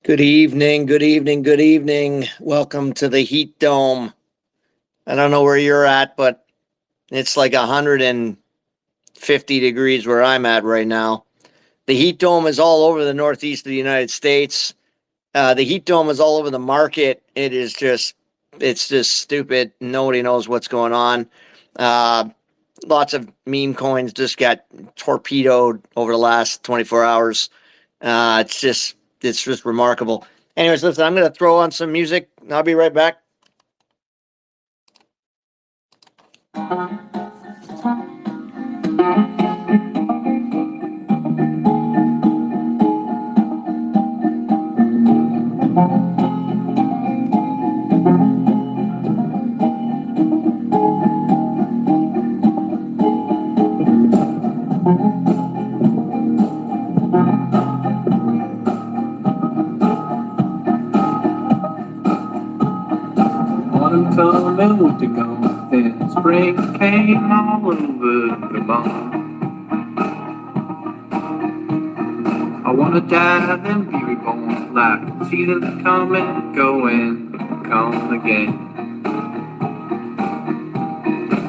Good evening, good evening, good evening. Welcome to the Heat Dome. I don't know where you're at, but it's like 150 degrees where I'm at right now. The Heat Dome is all over the northeast of the United States. The Heat Dome is all over the market. It's just stupid. Nobody knows what's going on. Uh, Lots of meme coins just got torpedoed over the last 24 hours. It's just remarkable. Anyways, listen, I'm going to throw on some music. I'll be right back. Autumn coming, winter gone, then spring came all over the barn. I wanna die and be reborn, like the seasons come and go and come again.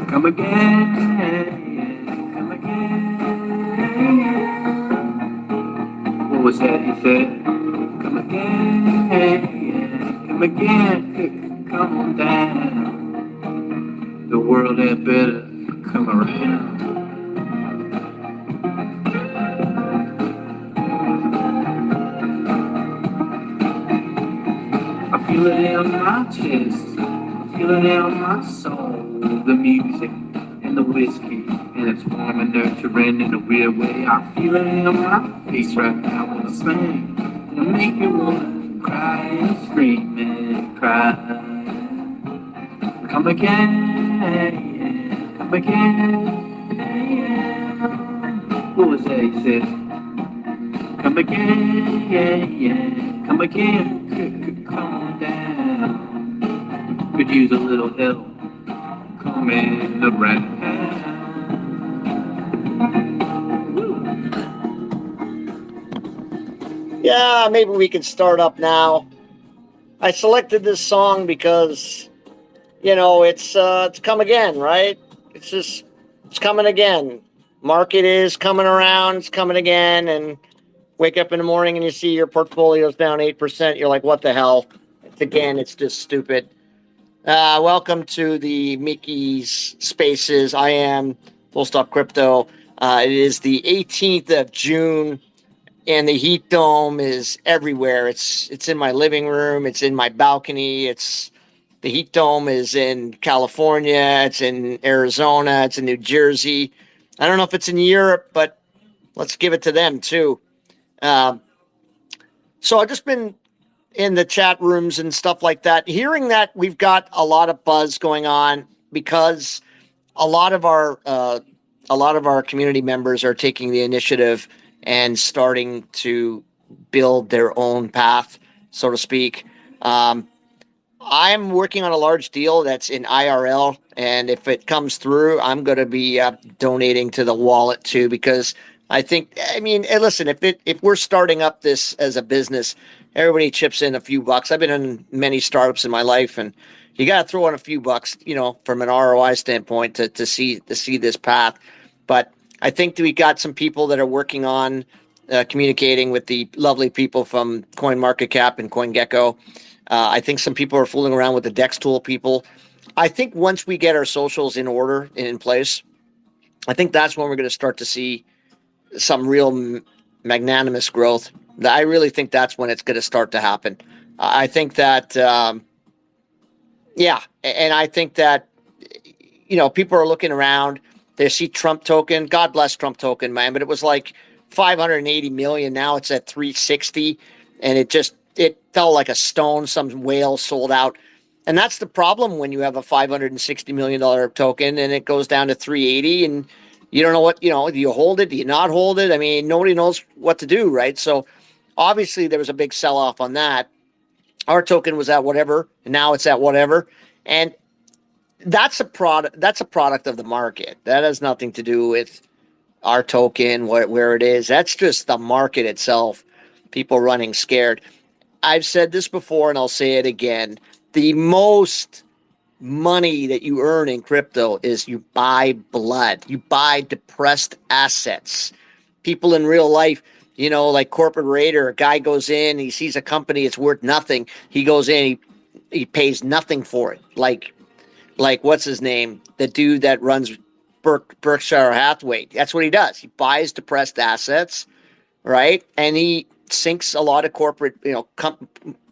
Come again, come again. What was that you said? Come again, come again, come on down. The world had better come around. I feel it in my chest, I feel it in my soul. The music and the whiskey, and it's warm and nurturing in a weird way. I feel it in my face right now when I sing, and it make me wanna cry and scream and cry. Come again, come again. What was that he said? Come again, come again, come on down. Could use a little help coming around. Yeah, maybe we can start up now. I selected this song because, it's come again, right? It's coming again. Market is coming around, it's coming again, and wake up in the morning and you see your portfolio's down 8%. You're like, what the hell? It's just stupid. Welcome to the Mickey's Spaces. I am Full Stop Crypto. It is the 18th of June, and the Heat Dome is everywhere. It's in my living room. It's in my balcony. The Heat Dome is in California. It's in Arizona. It's in New Jersey. I don't know if it's in Europe, but let's give it to them too. Uh, so I've just been in the chat rooms and stuff like that, hearing that we've got a lot of buzz going on because a lot of our uh, a lot of our community members are taking the initiative and starting to build their own path, so to speak. Um, I'm working on a large deal that's in IRL, and if it comes through, I'm going to be donating to the wallet too because I mean, listen, if we're starting up this as a business, everybody chips in a few bucks. I've been in many startups in my life, and you got to throw in a few bucks, from an ROI standpoint to see this path. But I think that we got some people that are working on communicating with the lovely people from CoinMarketCap and CoinGecko. I think some people are fooling around with the Dex tool people. I think once we get our socials in order and in place, I think that's when we're going to start to see some real magnanimous growth. I really think that's when it's going to start to happen. I think that, yeah, and I think that people are looking around. They see Trump token. God bless Trump token, man. But it was like 580 million. Now it's at 360, and it fell like a stone. Some whale sold out, and that's the problem when you have a 560 million dollar token and it goes down to 380, and you don't know what Do you hold it? Do you not hold it? I mean, nobody knows what to do, right? So obviously there was a big sell off on that. Our token was at whatever, and now it's at whatever, and that's a product. That's a product of the market. That has nothing to do with our token, where it is. That's just the market itself. People running scared. I've said this before and I'll say it again. The most money that you earn in crypto is you buy blood. You buy depressed assets. People in real life, like Corporate Raider, a guy goes in, he sees a company, it's worth nothing. He goes in, he pays nothing for it. Like what's his name? The dude that runs Berkshire Hathaway. That's what he does. He buys depressed assets, right? And he sinks a lot of corporate,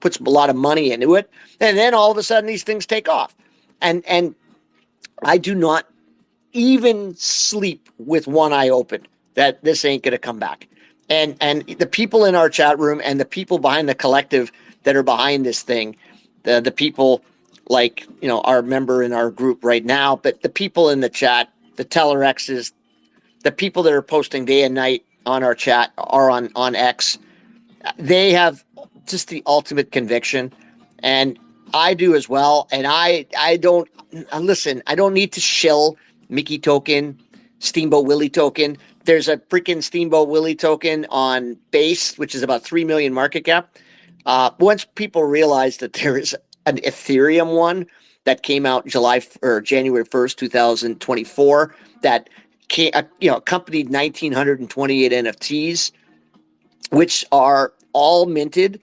puts a lot of money into it, and then all of a sudden these things take off. And I do not even sleep with one eye open that this ain't going to come back. And the people in our chat room and the people behind the collective that are behind this thing, the people like, our member in our group right now, but the people in the chat, the Teller X's, the people that are posting day and night on our chat or on X, they have just the ultimate conviction, and I do as well. And I don't listen. I don't need to shill Mickey token, Steamboat Willie token. There's a freaking Steamboat Willie token on Base, which is about 3 million market cap. Once people realize that there is an Ethereum one that came out January 1st, 2024, that accompanied 1,928 NFTs, which are all minted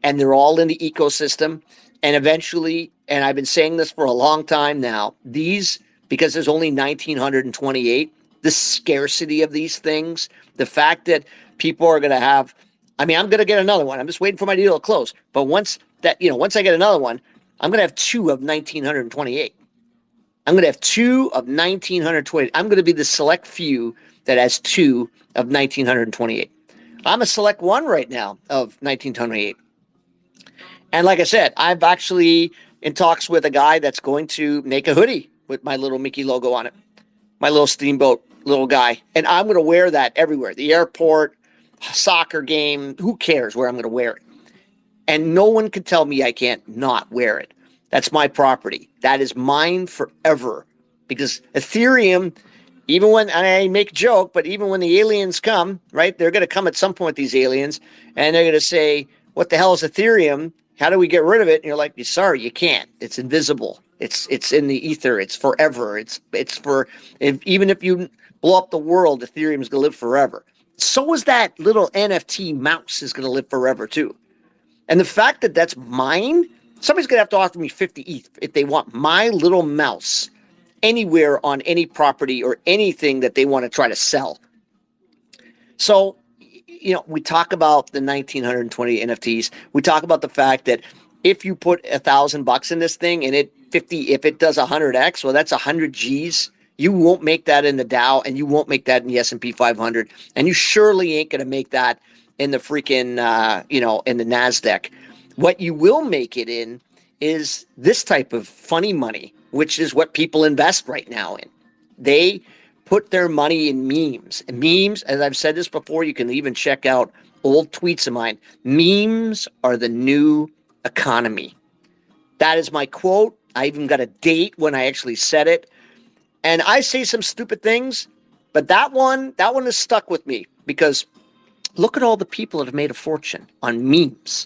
and they're all in the ecosystem. And eventually, and I've been saying this for a long time now, because there's only 1,928, the scarcity of these things, the fact that people are going to have, I'm going to get another one. I'm just waiting for my deal to close. But once I get another one, I'm going to have 2 of 1,928. I'm going to have 2 of 1,928. I'm going to be the select few that has 2 of 1,928. I'm a select one right now of 1928. And like I said, I've actually in talks with a guy that's going to make a hoodie with my little Mickey logo on it, my little Steamboat little guy. And I'm going to wear that everywhere. The airport, soccer game, who cares where I'm going to wear it? And no one can tell me I can't not wear it. That's my property. That is mine forever. Because Ethereum, even when, and I make a joke, but even when the aliens come, right, they're going to come at some point, these aliens, and they're going to say, what the hell is Ethereum? How do we get rid of it? And you're like, sorry, you can't. It's invisible. It's in the ether. It's forever. It's for, even if you blow up the world, Ethereum is going to live forever. So is that little NFT mouse is going to live forever too. And the fact that that's mine, somebody's going to have to offer me 50 ETH if they want my little mouse anywhere on any property or anything that they want to try to sell. So, we talk about the 1,920 NFTs. We talk about the fact that if you put $1,000 in this thing and if it does 100x, well, that's 100 G's. You won't make that in the Dow, and you won't make that in the S&P 500, and you surely ain't going to make that in the freaking, in the NASDAQ. What you will make it in is this type of funny money, which is what people invest right now in. They put their money in memes. And memes, as I've said this before, you can even check out old tweets of mine. Memes are the new economy. That is my quote. I even got a date when I actually said it. And I say some stupid things, but that one has stuck with me because look at all the people that have made a fortune on memes,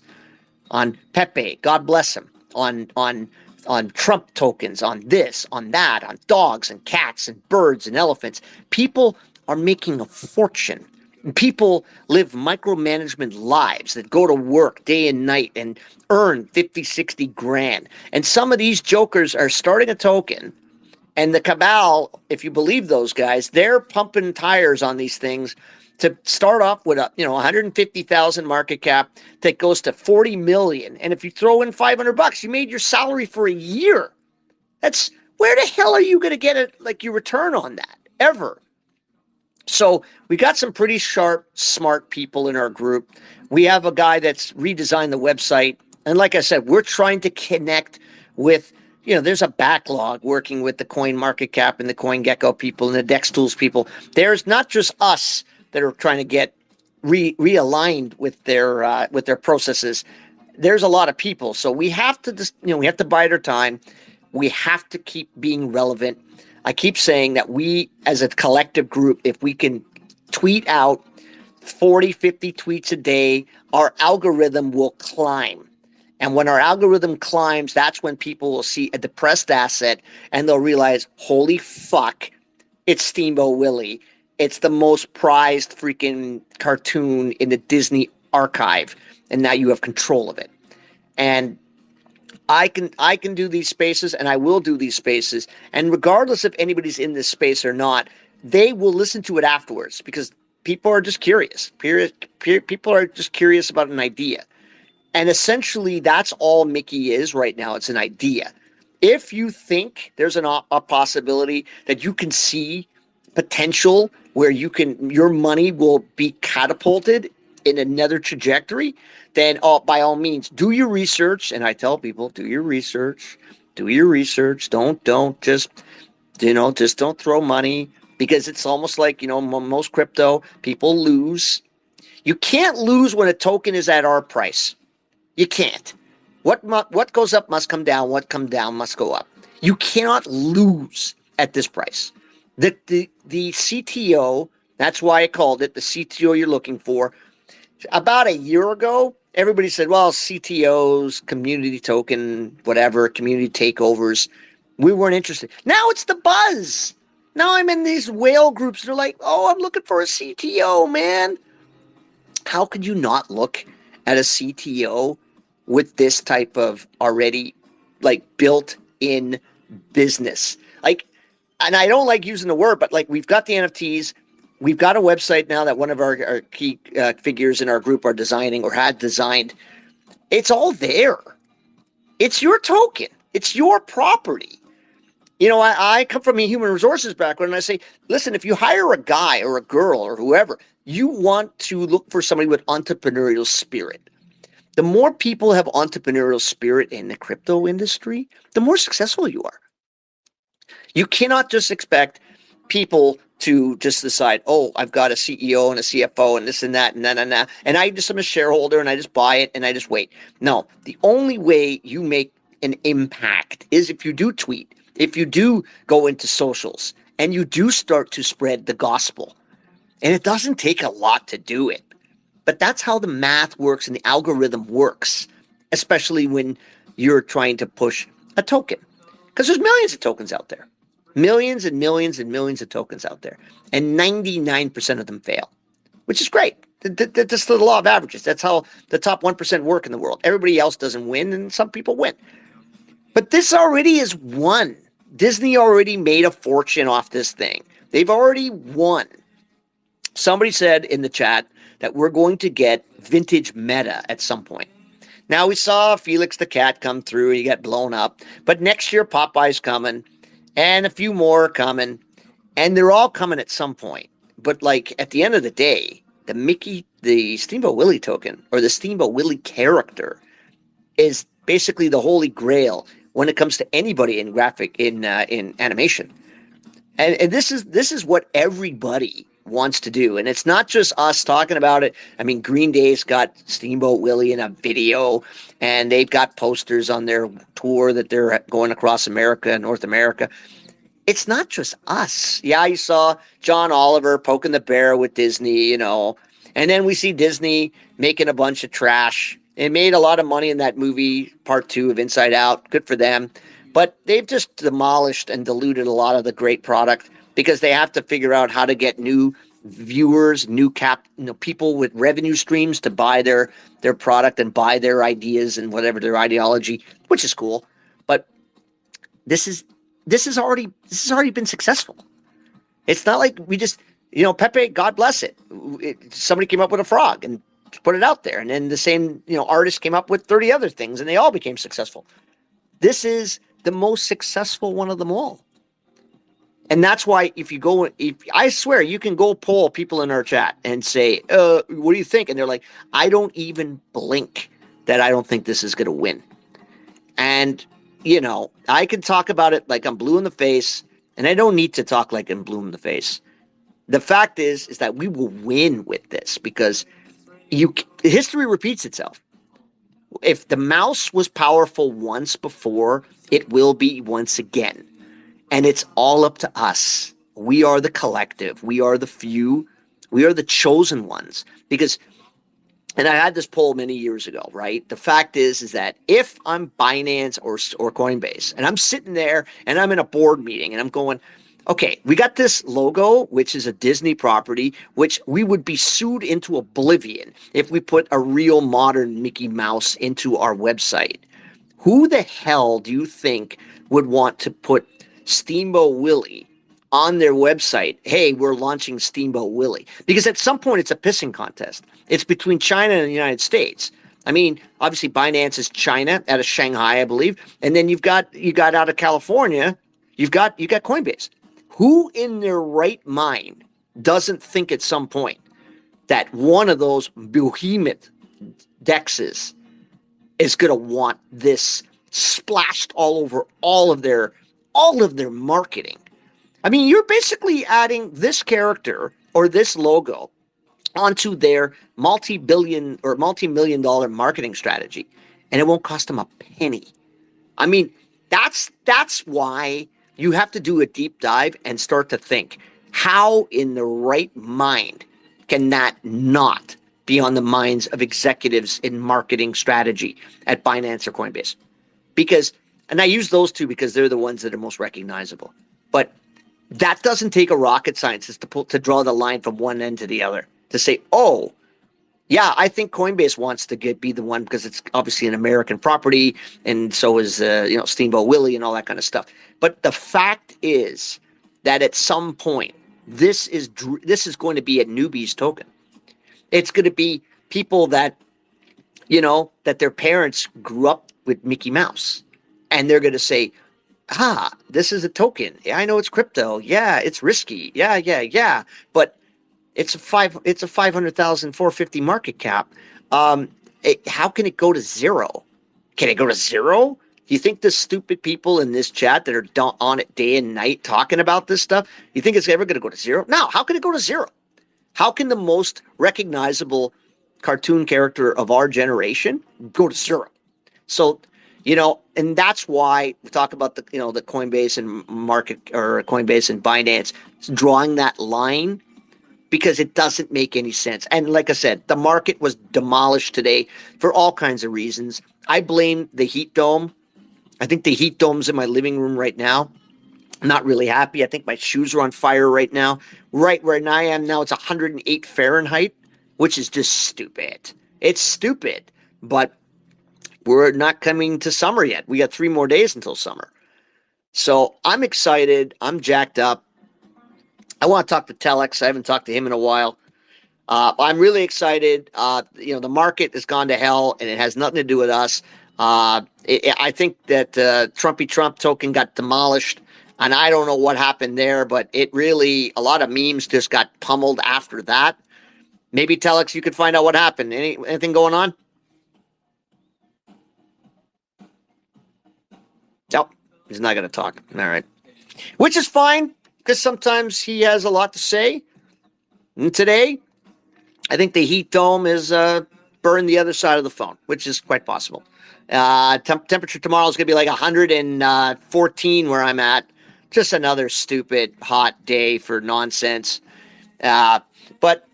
on Pepe, God bless him, on Trump tokens, on this, on that, on dogs and cats and birds and elephants. People are making a fortune. People live micromanagement lives that go to work day and night and earn 50, 60 grand. And some of these jokers are starting a token. And the cabal, if you believe those guys, they're pumping tires on these things to start off with a 150,000 market cap that goes to 40 million. And if you throw in $500, you made your salary for a year. That's where the hell are you going to get it, like your return on that ever? So we got some pretty sharp, smart people in our group. We have a guy that's redesigned the website. And like I said, we're trying to connect with, there's a backlog working with the Coin Market Cap and the CoinGecko people and the Dex Tools people. There's not just us that are trying to get realigned with their processes. There's a lot of people. So we have to just, we have to bide our time. We have to keep being relevant. I keep saying that we as a collective group, if we can tweet out 40, 50 tweets a day, our algorithm will climb. And when our algorithm climbs, that's when people will see a depressed asset and they'll realize, holy fuck, it's Steamboat Willie. It's the most prized freaking cartoon in the Disney archive. And now you have control of it. And I can do these spaces and I will do these spaces. And regardless if anybody's in this space or not, they will listen to it afterwards because people are just curious. People are just curious about an idea. And essentially, that's all Mickey is right now. It's an idea. If you think there's a possibility that you can see potential where your money will be catapulted in another trajectory, then by all means, do your research. And I tell people, do your research. Do your research. Don't just don't throw money because it's almost like most crypto people lose. You can't lose when a token is at our price. You can't. What goes up must come down. What comes down must go up. You cannot lose at this price. The CTO, that's why I called it the CTO you're looking for. About a year ago, everybody said, well, CTOs, community token, whatever, community takeovers. We weren't interested. Now it's the buzz. Now I'm in these whale groups. They're like, oh, I'm looking for a CTO, man. How could you not look at a CTO with this type of already like built in business? Like, and I don't like using the word, but like we've got the NFTs. We've got a website now that one of our key figures in our group are designing or had designed. It's all there. It's your token. It's your property. I come from a human resources background and I say, listen, if you hire a guy or a girl or whoever, you want to look for somebody with entrepreneurial spirit. The more people have entrepreneurial spirit in the crypto industry, the more successful you are. You cannot just expect people to just decide, oh, I've got a CEO and a CFO and this and that and that. And I just am a shareholder and I just buy it and I just wait. No, the only way you make an impact is if you do tweet, if you do go into socials and you do start to spread the gospel. And it doesn't take a lot to do it. But that's how the math works and the algorithm works, especially when you're trying to push a token. Because there's millions of tokens out there. Millions and millions and millions of tokens out there. And 99% of them fail, which is great. That's the law of averages. That's how the top 1% work in the world. Everybody else doesn't win, and some people win. But this already is won. Disney already made a fortune off this thing. They've already won. Somebody said in the chat that we're going to get vintage meta at some point. Now, we saw Felix the cat come through. He got blown up. But next year, Popeye's coming. And a few more are coming. And they're all coming at some point. But, like, at the end of the day, the Steamboat Willie token, or the Steamboat Willie character, is basically the holy grail when it comes to anybody in animation. And this is what everybody wants to do. And it's not just us talking about it. I mean, Green Day's got Steamboat Willie in a video, and they've got posters on their tour that they're going across America and North America. It's not just us. Yeah, you saw John Oliver poking the bear with Disney, and then we see Disney making a bunch of trash. It made a lot of money in that movie, part 2 of Inside Out. Good for them. But they've just demolished and diluted a lot of the great product because they have to figure out how to get new viewers, people with revenue streams to buy their product and buy their ideas and whatever their ideology, which is cool. But this has already been successful. It's not like we just, Pepe, God bless it. Somebody came up with a frog and put it out there, and then the same artist came up with 30 other things, and they all became successful. This is the most successful one of them all. And that's why I swear you can go poll people in our chat and say, what do you think? And they're like, I don't even blink that I don't think this is going to win. And, I can talk about it like I'm blue in the face, and I don't need to talk like I'm blue in the face. The fact is that we will win with this because history repeats itself. If the mouse was powerful once before, it will be once again. And it's all up to us. We are the collective. We are the few. We are the chosen ones because, and I had this poll many years ago, right? The fact is that if I'm Binance or Coinbase and I'm sitting there and I'm in a board meeting and I'm going, okay, we got this logo, which is a Disney property, which we would be sued into oblivion if we put a real modern Mickey Mouse into our website. Who the hell do you think would want to put Steamboat Willie on their website? Hey, we're launching Steamboat Willie. Because at some point it's a pissing contest. It's between China and the United States. I mean, obviously Binance is China, out of Shanghai, I believe. And then you got out of California, you've got Coinbase. Who in their right mind doesn't think at some point that one of those behemoth dexes is going to want this splashed all over all of their marketing? I mean, you're basically adding this character or this logo onto their multi-billion or multi-million dollar marketing strategy, and it won't cost them a penny. I mean, that's why you have to do a deep dive and start to think, how in the right mind can that not be on the minds of executives in marketing strategy at Binance or Coinbase? Because, and I use those two because they're the ones that are most recognizable. But that doesn't take a rocket scientist to draw the line from one end to the other, to say, oh, yeah, I think Coinbase wants to be the one because it's obviously an American property, and so is Steamboat Willie and all that kind of stuff. But the fact is that at some point, this is going to be a newbie's token. It's going to be people that, that their parents grew up with Mickey Mouse, and they're going to say, this is a token. Yeah, I know it's crypto. Yeah, it's risky. Yeah. But it's a 500,000 450 market cap. How can it go to zero? Can it go to zero? Do you think the stupid people in this chat that are on it day and night talking about this stuff, you think it's ever going to go to zero? No. How can it go to zero? How can the most recognizable cartoon character of our generation go to zero? So, and that's why we talk about the Coinbase and Coinbase and Binance drawing that line, because it doesn't make any sense. And like I said, the market was demolished today for all kinds of reasons. I blame the heat dome. I think the heat dome's in my living room right now. I'm not really happy. I think my shoes are on fire right now. Right where I am now, it's 108 Fahrenheit, which is just stupid. It's stupid. But we're not coming to summer yet. We got 3 more days until summer. So I'm excited. I'm jacked up. I want to talk to Telex. I haven't talked to him in a while. I'm really excited. The market has gone to hell, and it has nothing to do with us. I think that Trumpy Trump token got demolished, and I don't know what happened there, but a lot of memes just got pummeled after that. Maybe Telex, you could find out what happened. Anything going on? Nope, he's not going to talk. All right. Which is fine, because sometimes he has a lot to say. And today, I think the heat dome is burned the other side of the phone, which is quite possible. Temperature tomorrow is going to be like 114 where I'm at. Just another stupid hot day for nonsense. But,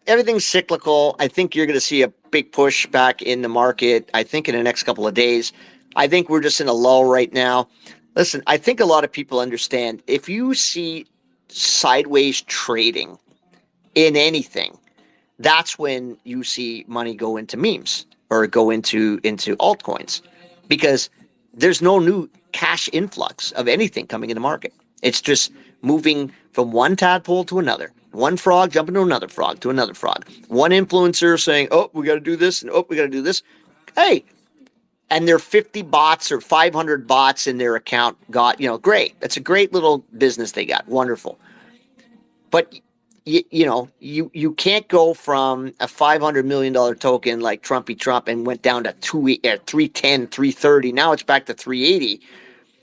everything's cyclical. I think you're going to see a big push back in the market, I think, in the next couple of days. I think we're just in a lull right now. Listen, I think a lot of people understand if you see sideways trading in anything, that's when you see money go into memes or go into altcoins, because there's no new cash influx of anything coming in the market. It's just moving from one tadpole to another. One frog jumping to another frog to another frog. One influencer saying, oh, we got to do this, and oh, we got to do this. Hey, and their 50 bots or 500 bots in their account got, great. That's a great little business they got. Wonderful. But, you can't go from a $500 million token like Trumpy Trump and went down to 310, 330. Now it's back to 380.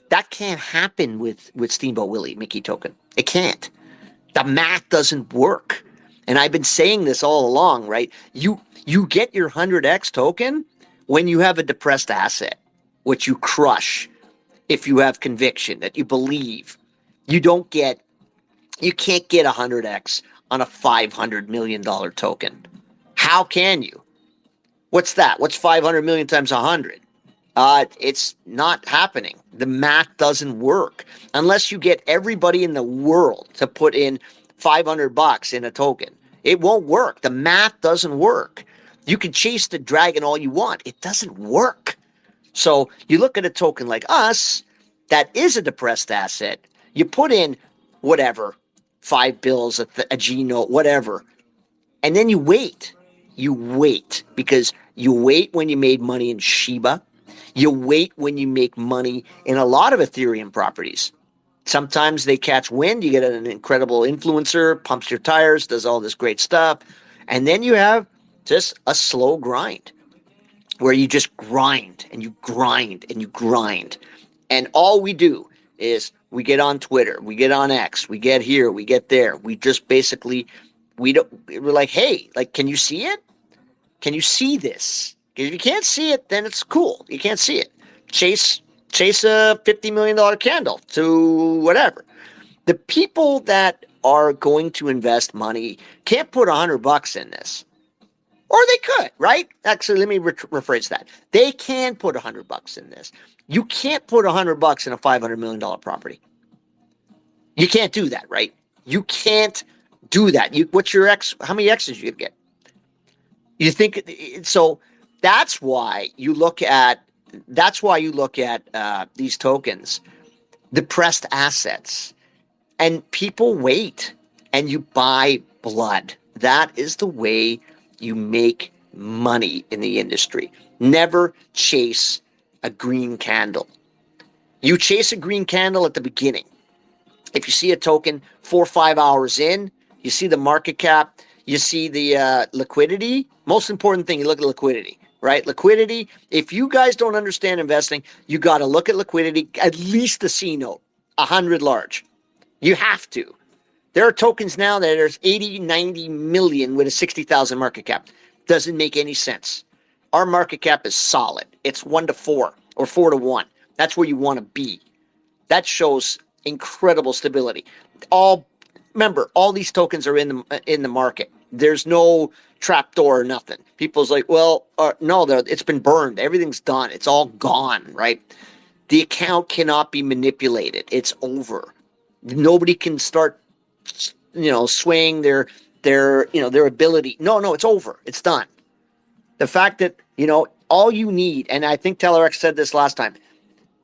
That can't happen with Steamboat Willie, Mickey token. It can't. The math doesn't work. And I've been saying this all along, right? You get your 100x token when you have a depressed asset, which you crush if you have conviction that you believe. You can't get 100x on a $500 million token. How can you? What's that? What's 500 million times 100? It's not happening. The math doesn't work unless you get everybody in the world to put in $500 in a token. It won't work. The math doesn't work. You can chase the dragon all you want. It doesn't work. So you look at a token like us that is a depressed asset. You put in whatever, 5 bills, a G note, whatever, and then you wait. You wait because you wait when you made money in Shiba. You wait when you make money in a lot of Ethereum properties. Sometimes they catch wind. You get an incredible influencer, pumps your tires, does all this great stuff. And then you have just a slow grind where you just grind and you grind and you grind. And all we do is we get on Twitter, we get on X, we get here, we get there. We just basically, we're like, hey, like, can you see it? Can you see this? If you can't see it, then it's cool. You can't see it. Chase a $50 million candle to whatever. The people that are going to invest money can't put $100 in this. Or they could, right? Actually, let me rephrase that. They can put $100 in this. You can't put $100 in a $500 million property. You can't do that, right? You can't do that. What's your X? How many X's you get? You think so? That's why you look at these tokens, depressed assets, and people wait and you buy blood. That is the way you make money in the industry. Never chase a green candle. You chase a green candle at the beginning. If you see a token 4 or 5 hours in, you see the market cap, you see the liquidity. Most important thing, you look at liquidity, right? Liquidity. If you guys don't understand investing, you got to look at liquidity, at least the C note, 100 large. You have to. There are tokens now that there's 80, 90 million with a 60,000 market cap. Doesn't make any sense. Our market cap is solid. It's 1 to 4 or 4 to 1. That's where you want to be. That shows incredible stability. Remember, all these tokens are in the market. There's no trapdoor or nothing. People's like, well, no, it's been burned. Everything's done. It's all gone, right? The account cannot be manipulated. It's over. Nobody can start, swaying their ability. No, it's over. It's done. The fact that, all you need, and I think TellerX said this last time,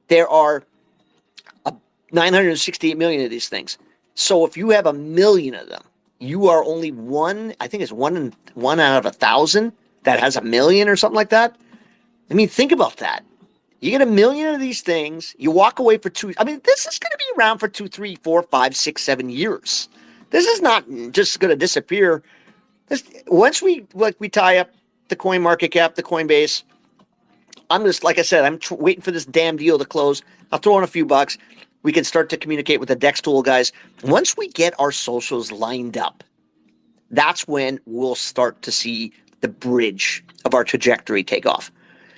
there are 968 million of these things. So if you have 1 million of them, you are only one, I think it's one out of 1,000 that has 1 million or something like that. I mean, think about that. You get 1 million of these things, you walk away for this is going to be around for 2, 3, 4, 5, 6, 7 years. This is not just going to disappear. Once we tie up the coin market cap, the Coinbase, I'm just, like I said, I'm waiting for this damn deal to close. I'll throw in a few bucks. We can start to communicate with the Dex tool guys. Once we get our socials lined up, that's when we'll start to see the bridge of our trajectory take off.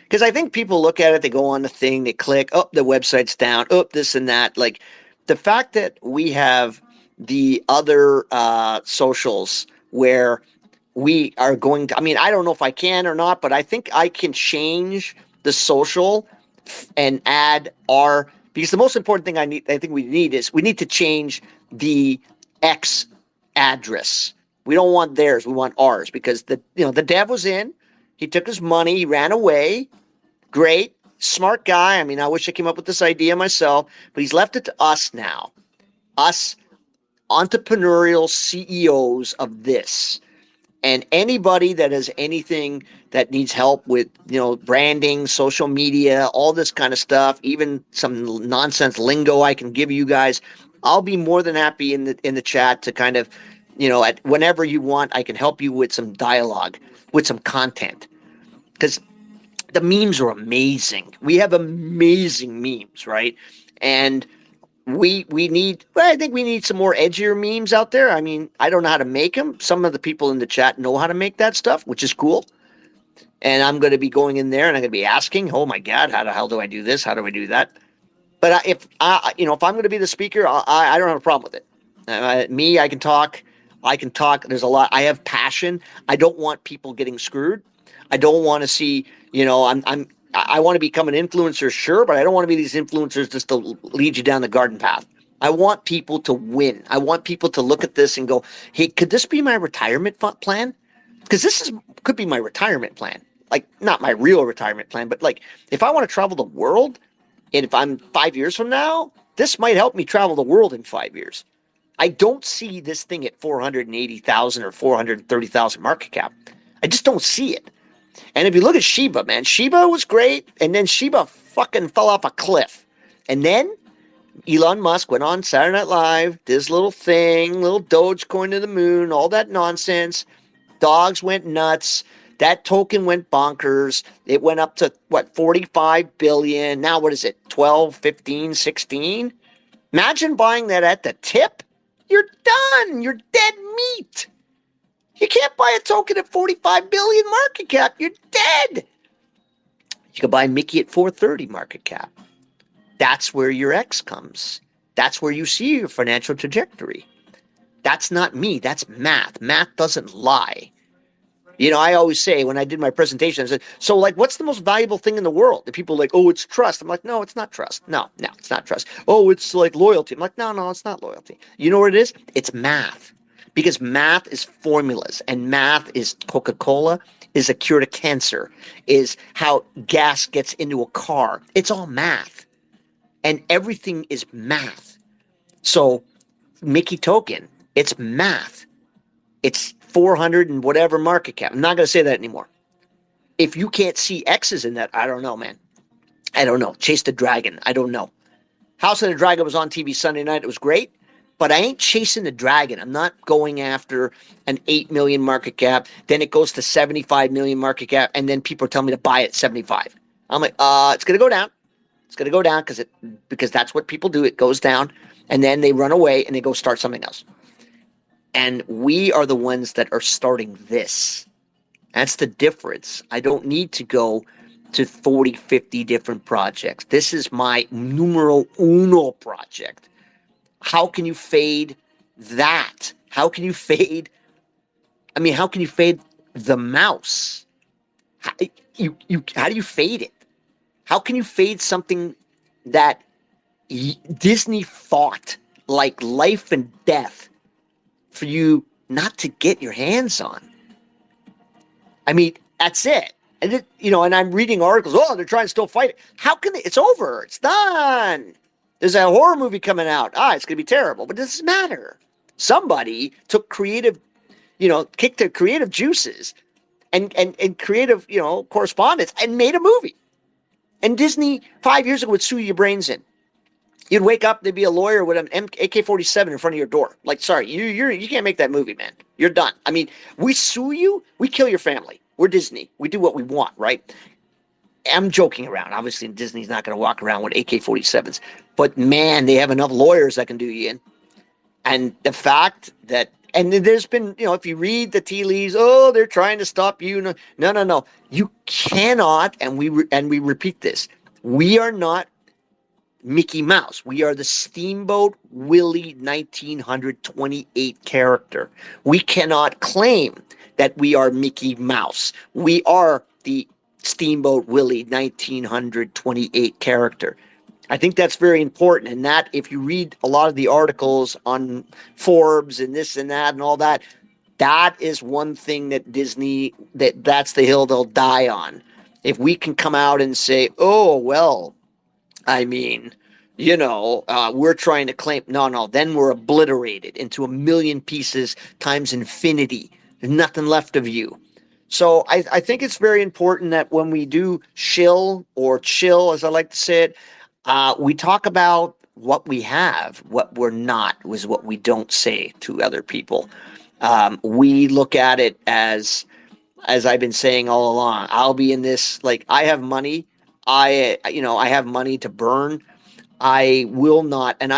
Because I think people look at it, they go on the thing, they click, oh, the website's down, oh, this and that. Like, the fact that we have the other socials where we are going to, I don't know if I can or not, but I think I can change the social and add because the most important thing I think we need to change the X address. We don't want theirs, we want ours, because the dev was in, he took his money, he ran away. Great, smart guy. I wish I came up with this idea myself, but he's left it to us now. Us entrepreneurial CEOs of this. And anybody that has anything that needs help with, branding, social media, all this kind of stuff, even some nonsense lingo I can give you guys, I'll be more than happy in the chat to kind of, whenever you want, I can help you with some dialogue, with some content. Because the memes are amazing. We have amazing memes, right? And I think we need some more edgier memes out there. I don't know how to make them. Some of the people in the chat know how to make that stuff, which is cool. And I'm going to be going in there and I'm going to be asking, oh my God, how the hell do I do this? How do I do that? But if I'm going to be the speaker, I don't have a problem with it. I can talk. I can talk. There's a lot. I have passion. I don't want people getting screwed. I don't want to see, I want to become an influencer, sure, but I don't want to be these influencers just to lead you down the garden path. I want people to win. I want people to look at this and go, hey, could this be my retirement plan? Because could be my retirement plan. Like, not my real retirement plan, but like, if I want to travel the world, and if I'm 5 years from now, this might help me travel the world in 5 years. I don't see this thing at 480,000 or 430,000 market cap. I just don't see it. And if you look at Shiba, man, Shiba was great, and then Shiba fucking fell off a cliff. And then Elon Musk went on Saturday Night Live, this little thing, little Dogecoin to the moon, all that nonsense. Dogs went nuts. That token went bonkers. It went up to, 45 billion. Now what is it, 12, 15, 16? Imagine buying that at the tip. You're done. You're dead meat. You can't buy a token at 45 billion market cap. You're dead. You can buy Mickey at 430 market cap. That's where your X comes. That's where you see your financial trajectory. That's not me. That's math. Math doesn't lie. I always say when I did my presentation, I said, so like, what's the most valuable thing in the world? And people are like, oh, it's trust. I'm like, no, it's not trust. No, it's not trust. Oh, it's like loyalty. I'm like, no, it's not loyalty. You know what it is? It's math. Because math is formulas, and math is Coca-Cola, is a cure to cancer, is how gas gets into a car. It's all math. And everything is math. So Mickey token, it's math. It's 400 and whatever market cap. I'm not going to say that anymore. If you can't see X's in that, I don't know, man. I don't know. Chase the Dragon. I don't know. House of the Dragon was on TV Sunday night. It was great. But I ain't chasing the dragon. I'm not going after an 8 million market cap. Then it goes to 75 million market cap. And then people are telling me to buy it at 75. I'm like, it's going to go down. It's going to go down because that's what people do. It goes down. And then they run away and they go start something else. And we are the ones that are starting this. That's the difference. I don't need to go to 40, 50 different projects. This is my numero uno project. How can you fade that? How can you fade the mouse? How do you fade it? How can you fade something that Disney fought like life and death for you not to get your hands on? I mean, that's it. And and I'm reading articles. Oh, they're trying to still fight it. How can they? It's over. It's done. There's a horror movie coming out. It's going to be terrible, but it doesn't matter. Somebody took kicked their creative juices and creative, correspondence and made a movie. And Disney 5 years ago would sue your brains in. You'd wake up, there'd be a lawyer with an AK-47 in front of your door. Like, sorry, you can't make that movie, man. You're done. I mean, we sue you, we kill your family. We're Disney. We do what we want, right? I'm joking around. Obviously, Disney's not going to walk around with AK-47s. But, man, they have enough lawyers that can do you in. And the fact that – and there's been – if you read the tea leaves, they're trying to stop you. No. You cannot – and we repeat this. We are not Mickey Mouse. We are the Steamboat Willie 1928 character. We cannot claim that we are Mickey Mouse. We are the Steamboat Willie 1928 character. I think that's very important. And that, if you read a lot of the articles on Forbes and this and that and all that, that is one thing that Disney, that's the hill they'll die on. If we can come out and say, we're trying to claim, no, then we're obliterated into a million pieces times infinity. There's nothing left of you. So I think it's very important that when we do chill, as I like to say it, we talk about what we have. What we're not was what we don't say to other people. We look at it as I've been saying all along. I'll be in this, like, I have money. I have money to burn. I will not. And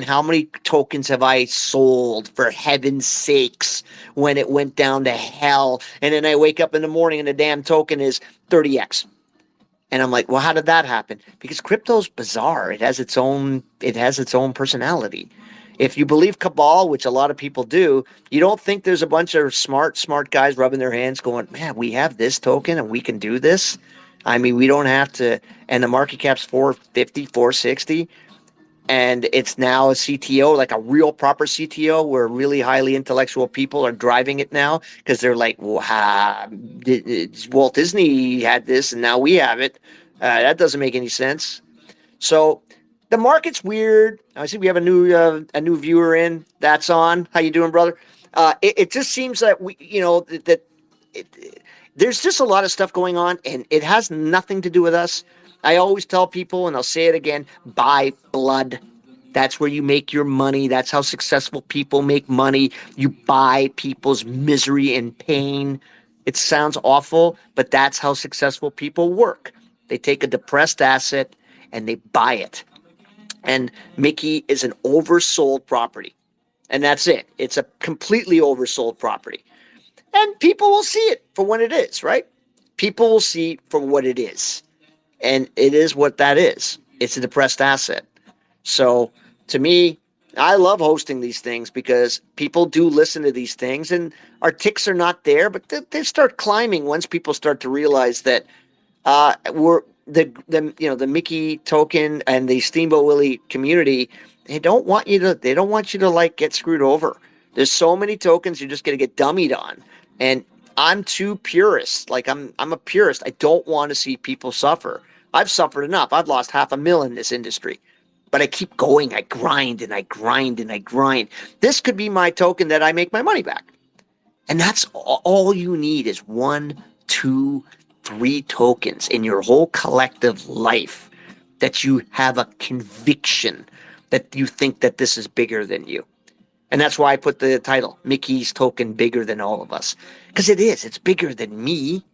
how many tokens have I sold, for heaven's sakes, when it went down to hell? And then I wake up in the morning and the damn token is 30x. And I'm like, well, how did that happen? Because crypto's bizarre. It has its own personality. If you believe cabal, which a lot of people do, you don't think there's a bunch of smart guys rubbing their hands going, man, we have this token and we can do this. I mean, we don't have to, and the market cap's 450, 460, and it's now a CTO, like a real proper CTO, where really highly intellectual people are driving it now because they're like, wow, Walt Disney had this and now we have it. That doesn't make any sense. So the market's weird. I see we have a new viewer in. That's on. How you doing, brother? It just seems that there's just a lot of stuff going on, and it has nothing to do with us. I always tell people, and I'll say it again: buy blood. That's where you make your money. That's how successful people make money. You buy people's misery and pain. It sounds awful, but that's how successful people work. They take a depressed asset and they buy it. And Mickey is an oversold property. And that's it. It's a completely oversold property. And people will see it for what it is, right? People will see for what it is. And it is what that is. It's a depressed asset. So to me, I love hosting these things because people do listen to these things, and our ticks are not there, but they start climbing once people start to realize that we're the Mickey token and the Steamboat Willie community. They don't want you to like get screwed over. There's so many tokens, you're just gonna get dummied on. And I'm too purist. Like I'm a purist. I don't want to see people suffer. I've suffered enough. I've lost $500,000 in this industry. But I keep going. I grind and I grind and I grind. This could be my token that I make my money back. And that's all you need is 1, 2, 3 tokens in your whole collective life that you have a conviction that you think that this is bigger than you. And that's why I put the title, Mickey's Token Bigger Than All of Us. Because it is. It's bigger than me.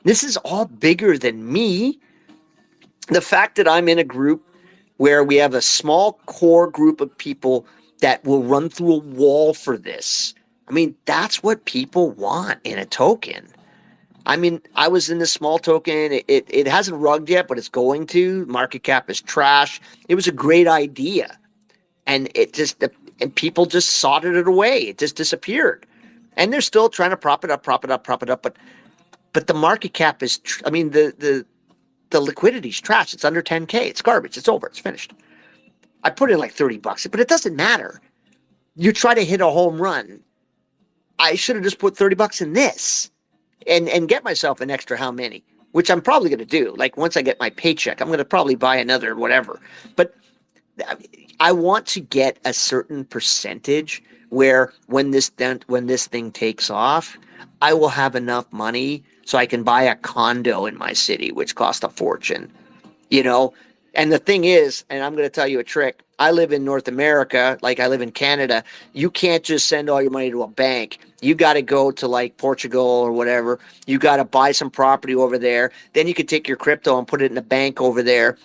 This is all bigger than me. The fact that I'm in a group where we have a small core group of people that will run through a wall for this. I mean, that's what people want in a token. I mean, I was in this small token. It hasn't rugged yet, but it's going to. Market cap is trash. It was a great idea. And and people just sodded it away. It just disappeared. And they're still trying to prop it up. But the market cap is, the liquidity's trash. It's under 10K. It's garbage. It's over. It's finished. I put in like $30, but it doesn't matter. You try to hit a home run. I should have just put $30 in this and get myself an extra how many, which I'm probably going to do. Like once I get my paycheck, I'm going to probably buy another whatever. But I want to get a certain percentage where when this thing takes off, I will have enough money so I can buy a condo in my city, which cost a fortune, And the thing is, and I'm going to tell you a trick. I live in North America, like I live in Canada. You can't just send all your money to a bank. You got to go to like Portugal or whatever. You got to buy some property over there. Then you can take your crypto and put it in a bank over there.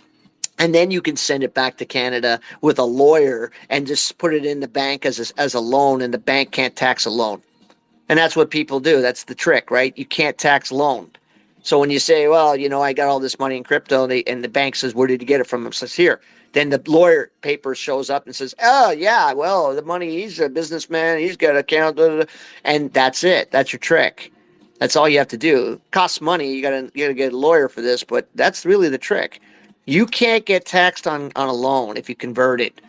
And then you can send it back to Canada with a lawyer and just put it in the bank as a loan, and the bank can't tax a loan. And that's what people do. That's the trick, right? You can't tax loan. So when you say, well, I got all this money in crypto, and the bank says, where did you get it from? It says, here. Then the lawyer paper shows up and says, oh, yeah, well, the money, he's a businessman. He's got an account. Blah, blah, blah. And that's it. That's your trick. That's all you have to do. It costs money. You gotta get a lawyer for this, but that's really the trick. You can't get taxed on a loan if you convert it.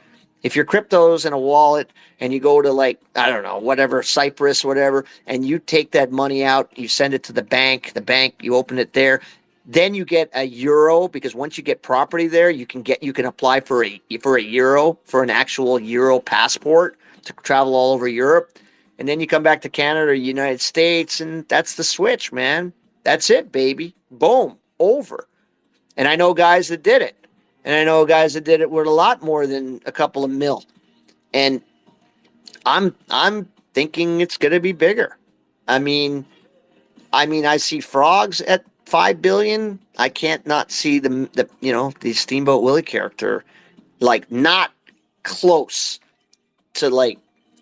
If your crypto's in a wallet and you go to like, I don't know, whatever, Cyprus, whatever, and you take that money out, you send it to the bank, you open it there, then you get a euro, because once you get property there, you can apply for a euro, for an actual euro passport to travel all over Europe. And then you come back to Canada or United States, and that's the switch, man. That's it, baby. Boom, over. And I know guys that did it. And I know guys that did it with a lot more than a couple of mil. And I'm thinking it's going to be bigger. I mean, I see frogs at 5 billion. I can't not see the Steamboat Willie character, like not close to like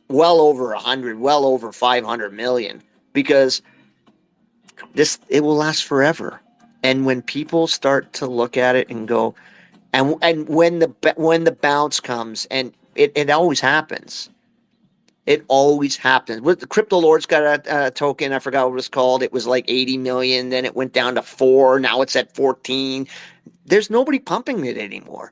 well over 100, well over 500 million, because it will last forever. And when people start to look at it and go, and when the bounce comes, and It always happens. It always happens. With the Crypto Lord's got a token. I forgot what it was called. It was like 80 million. Then it went down to 4. Now it's at 14. There's nobody pumping it anymore.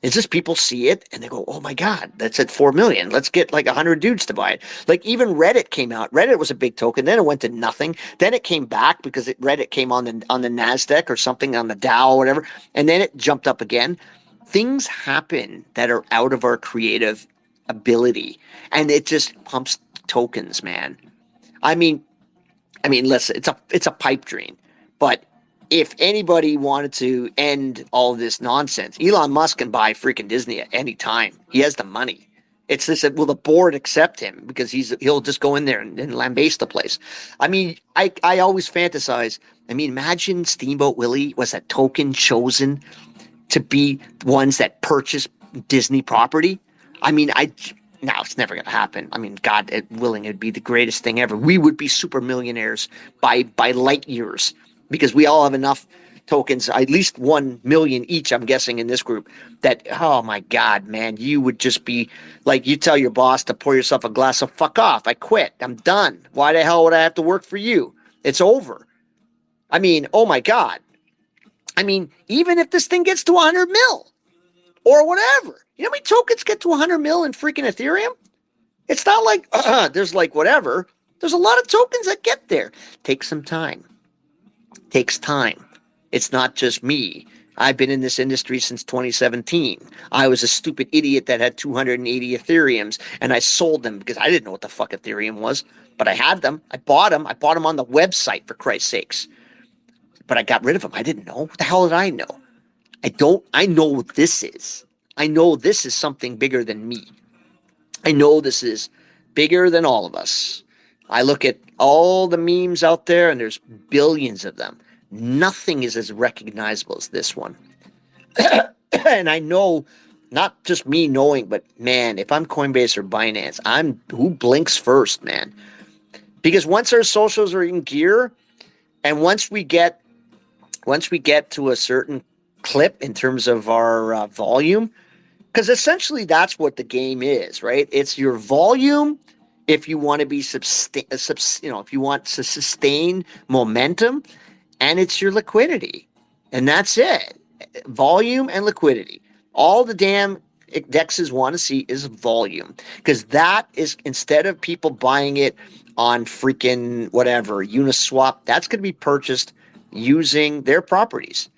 It's just people see it and they go, "Oh my God, that's at 4 million. Let's get like 100 dudes to buy it." Like even Reddit came out. Reddit was a big token. Then it went to nothing. Then it came back because Reddit came on the Nasdaq or something on the Dow or whatever, and then it jumped up again. Things happen that are out of our creative ability, and it just pumps tokens, man. I mean, listen, it's a pipe dream, but if anybody wanted to end all this nonsense, Elon Musk can buy freaking Disney at any time. He has the money. It's this. Will the board accept him because he'll just go in there and lambaste the place? I mean, I always fantasize. I mean, imagine Steamboat Willie was a token chosen to be ones that purchase Disney property. I mean, now it's never going to happen. I mean, God willing, it'd be the greatest thing ever. We would be super millionaires by light years because we all have enough tokens, at least 1 million each, I'm guessing, in this group, that, oh my God, man, you would just be like, you tell your boss to pour yourself a glass of fuck off. I quit. I'm done. Why the hell would I have to work for you? It's over. I mean, oh my God. I mean, even if this thing gets to 100 mil or whatever, you know how many tokens get to 100 mil in freaking Ethereum? It's not like there's like whatever. There's a lot of tokens that get there. Takes some time. Takes time. It's not just me. I've been in this industry since 2017. I was a stupid idiot that had 280 Ethereums and I sold them because I didn't know what the fuck Ethereum was, but I had them. I bought them. I bought them on the website, for Christ's sakes. But I got rid of them. I didn't know. What the hell did I know? I know what this is. I know this is something bigger than me. I know this is bigger than all of us. I look at all the memes out there and there's billions of them. Nothing is as recognizable as this one. And I know, not just me knowing, but man, if I'm Coinbase or Binance, I'm who blinks first, man. Because once our socials are in gear, and once we get to a certain clip in terms of our volume, because essentially that's what the game is, right? It's your volume. If you want to be if you want to sustain momentum, and it's your liquidity, and that's it. Volume and liquidity. All the damn dexes want to see is volume, because that is, instead of people buying it on freaking whatever Uniswap, that's going to be purchased using their properties.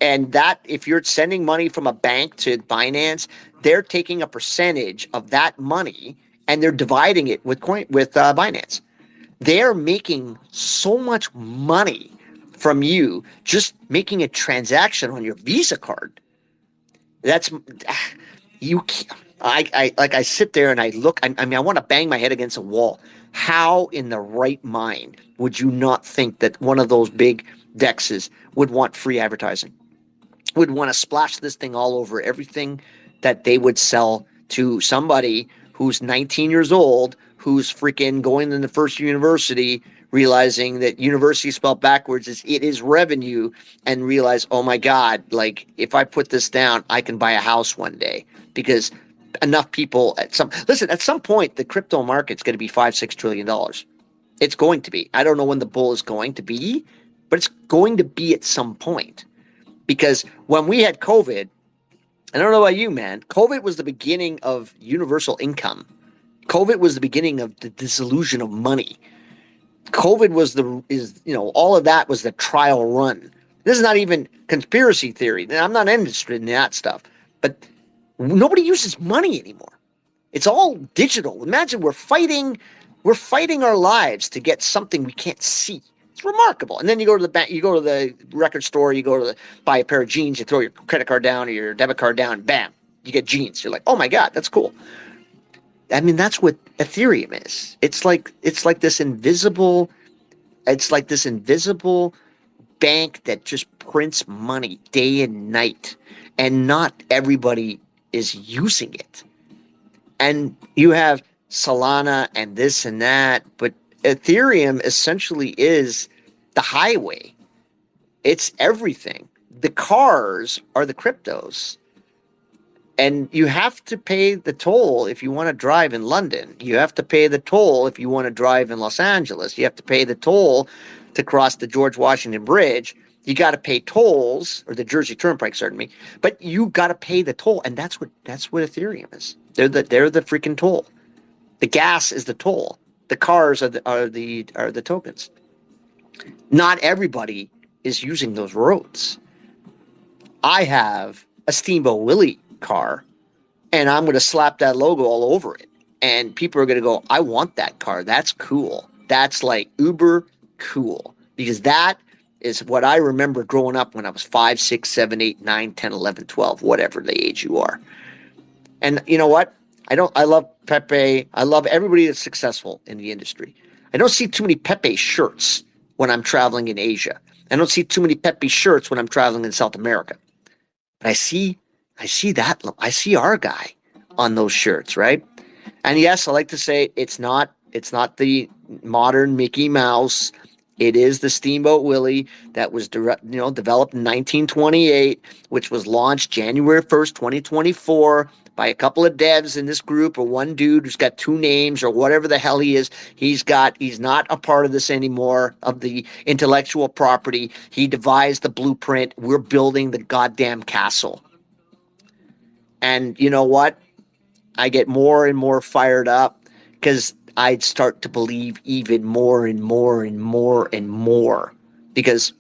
And that, if you're sending money from a bank to Binance, they're taking a percentage of that money and they're dividing it with Binance. They're making so much money from you just making a transaction on your Visa card. That's you. I sit there and I look. I mean, I want to bang my head against a wall. How in the right mind would you not think that one of those big dexes would want free advertising? Would want to splash this thing all over everything that they would sell to somebody who's 19 years old, who's freaking going in the first university, realizing that university spelled backwards is revenue, and realize, oh my God, like if I put this down, I can buy a house one day, because enough people at some point the crypto market's going to be $5-6 trillion. It's going to be. I don't know when the bull is going to be, but it's going to be at some point. Because when we had COVID, I don't know about you, man, COVID was the beginning of universal income. COVID was the beginning of the dissolution of money. COVID was all of that was the trial run. This is not even conspiracy theory. I'm not interested in that stuff. But nobody uses money anymore. It's all digital. Imagine we're fighting our lives to get something we can't see. It's remarkable. And then you go to the bank, you go to the record store, you go to buy a pair of jeans, you throw your credit card down or your debit card down, bam, you get jeans. You're like, oh my God, that's cool. I mean, that's what Ethereum is. It's like this invisible bank that just prints money day and night, and not everybody is using it. And you have Solana and this and that, but Ethereum essentially is the highway. It's everything. The cars are the cryptos. And you have to pay the toll if you want to drive in London. You have to pay the toll if you want to drive in Los Angeles. You have to pay the toll to cross the George Washington Bridge. You got to pay tolls, or the Jersey Turnpike, pardon me. But you got to pay the toll, and that's what Ethereum is. They're the freaking toll. The gas is the toll. The cars are the tokens. Not everybody is using those roads. I have a Steamboat Willie car, and I'm going to slap that logo all over it. And people are going to go, I want that car. That's cool. That's like uber cool. Because that is what I remember growing up when I was 5, 6, 7, 8, 9, 10, 11, 12, whatever the age you are. And you know what? I love Pepe. I love everybody that's successful in the industry. I don't see too many Pepe shirts when I'm traveling in Asia. I don't see too many Pepe shirts when I'm traveling in South America. But I see our guy on those shirts, right? And yes, I like to say it's not the modern Mickey Mouse. It is the Steamboat Willie that was developed in 1928, which was launched January 1st, 2024 by a couple of devs in this group, or one dude who's got 2 names or whatever the hell he is. He's not a part of this anymore, of the intellectual property. He devised the blueprint. We're building the goddamn castle. And you know what? I get more and more fired up because I'd start to believe even more and more and more and more. Because,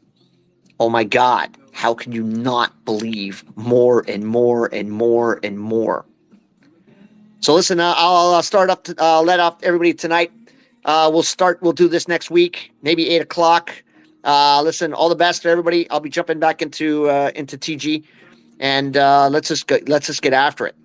oh my God, how can you not believe more and more and more and more? So listen, I'll start up. Let off everybody tonight. We'll do this next week, maybe 8 o'clock. Listen, all the best to everybody. I'll be jumping back into TG, and let's just get after it.